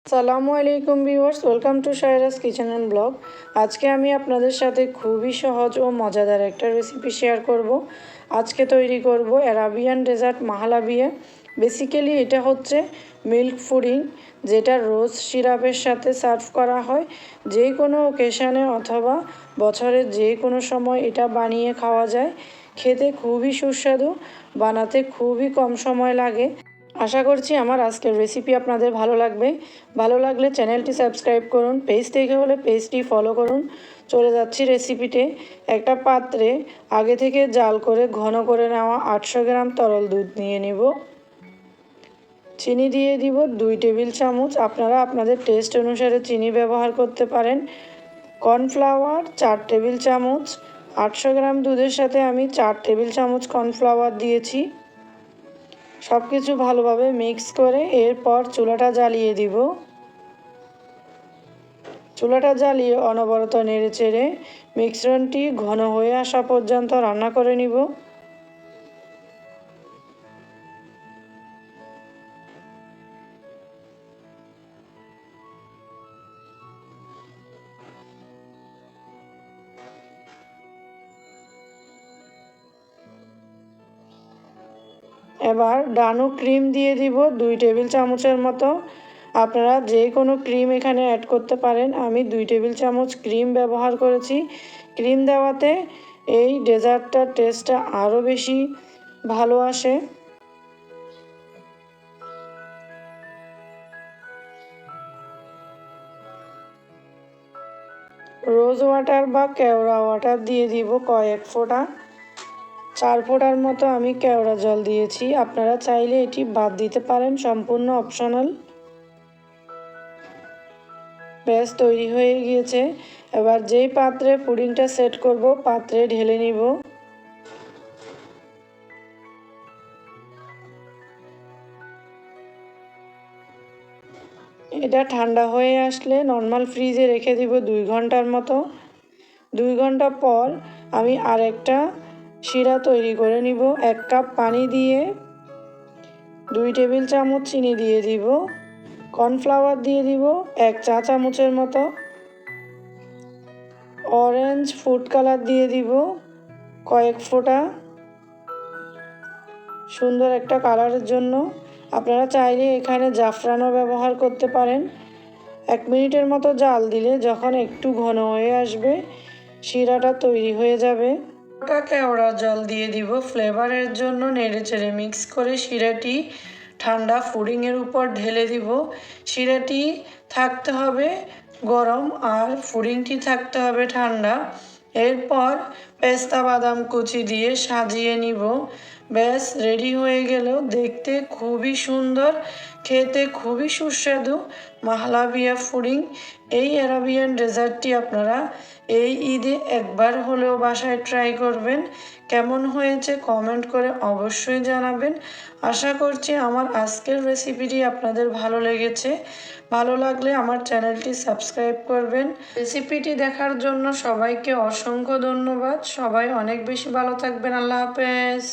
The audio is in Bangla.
আসসালামু আলাইকুম viewers, welcome to Shaira's kitchen and blog. আজকে আমি আপনাদের সাথে খুবই সহজ ও মজাদার একটা রেসিপি শেয়ার করব। আজকে তৈরি করব অ্যারাবিয়ান ডেজার্ট মাহালাবিয়া। বেসিক্যালি এটা হচ্ছে মিল্ক পুডিং, যেটা রোজ সিরাপের সাথে সার্ভ করা হয়। যে কোনো ওকেশানে অথবা বছরের যে কোনো সময় এটা বানিয়ে খাওয়া যায়। খেতে খুবই সুস্বাদু, বানাতে খুবই কম সময় লাগে। আশা করছি আমার আজকের রেসিপি আপনাদের ভালো লাগবে। ভালো লাগলে চ্যানেলটি সাবস্ক্রাইব করুন, পেজ থেকে হলে পেজটি ফলো করুন। চলে যাচ্ছি রেসিপিতে। একটা পাত্রে আগে থেকে জাল করে ঘন করে নেওয়া 800 গ্রাম তরল দুধ নিয়ে নিব। চিনি দিয়ে দিব 2 টেবিল চামচ, আপনারা আপনাদের টেস্ট অনুসারে চিনি ব্যবহার করতে পারেন। কর্নফ্লাওয়ার 4 টেবিল চামচ। 800 গ্রাম দুধের সাথে আমি 4 টেবিল চামচ কর্নফ্লাওয়ার দিয়েছি। সব কিছু ভালোভাবে মিক্স করে এরপর চুলাটা জ্বালিয়ে দিব। চুলাটা জ্বালিয়ে অনবরত নেড়ে চেড়ে মিশ্রণটি ঘন হয়ে আসা পর্যন্ত রান্না করে নিব। এবার ডানু ক্রিম দিয়ে দিব 2 টেবিল চামচের মতো। আপনারা যে কোনো ক্রিম এখানে অ্যাড করতে পারেন। আমি 2 টেবিল চামচ ক্রিম ব্যবহার করেছি। ক্রিম দেওয়াতে এই ডেজার্টটার টেস্টটা আরও বেশি ভালো আসে। রোজ ওয়াটার বা কেওড়া ওয়াটার দিয়ে দিব কয়েক ফোঁটা। 4 ফোঁটার মতো আমি কেওড়া জল দিয়েছি। আপনারা চাইলে এটি বাদ দিতে পারেন, সম্পূর্ণ অপশনাল। ব্যাস তৈরি হয়ে গিয়েছে। এবার যেই পাত্রে পুডিংটা সেট করব পাত্রে ঢেলে নিব। এটা ঠান্ডা হয়ে আসলে নর্মাল ফ্রিজে রেখে দিব 2 ঘন্টার মতো। 2 ঘন্টা পর আমি আরেকটা শিরা তৈরি করে নিব। 1 কাপ পানি দিয়ে 2 টেবিল চামচ চিনি দিয়ে দিব। কর্নফ্লাওয়ার দিয়ে দিব 1 চা চামচের মতো। অরেঞ্জ ফুড কালার দিয়ে দিব কয়েক ফোঁটা, সুন্দর একটা কালারের জন্য। আপনারা চাইলে এখানে জাফরানও ব্যবহার করতে পারেন। 1 মিনিটের মতো জাল দিলে যখন একটু ঘন হয়ে আসবে শিরাটা তৈরি হয়ে যাবে। ওটা কেওড়া জল দিয়ে দিব ফ্লেভারের জন্য। নেড়ে চেড়ে মিক্স করে শিরাটি ঠান্ডা পুডিংয়ের উপর ঢেলে দিব। শিরাটি থাকতে হবে গরম আর পুডিংটি থাকতে হবে ঠান্ডা। এরপর পেস্তা বাদাম কুচি দিয়ে সাজিয়ে নিব। ব্যাস রেডি হয়ে গেল। দেখতে খুবই সুন্দর, খেতে খুবই সুস্বাদু মাহলাবিয়া পুডিং। এই অ্যারাবিয়ান ডেজার্টটি আপনারা এই ঈদে একবার হলেও বাসায় ট্রাই করবেন। কেমন হয়েছে কমেন্ট করে অবশ্যই জানাবেন। আশা করছি আমার আজকের রেসিপিটি আপনাদের ভালো লেগেছে। ভালো লাগলে আমার চ্যানেলটি সাবস্ক্রাইব করবেন। রেসিপিটি দেখার জন্য সবাইকে অসংখ্য ধন্যবাদ। সবাই অনেক বেশি ভালো থাকবেন। আল্লাহ হাফেজ।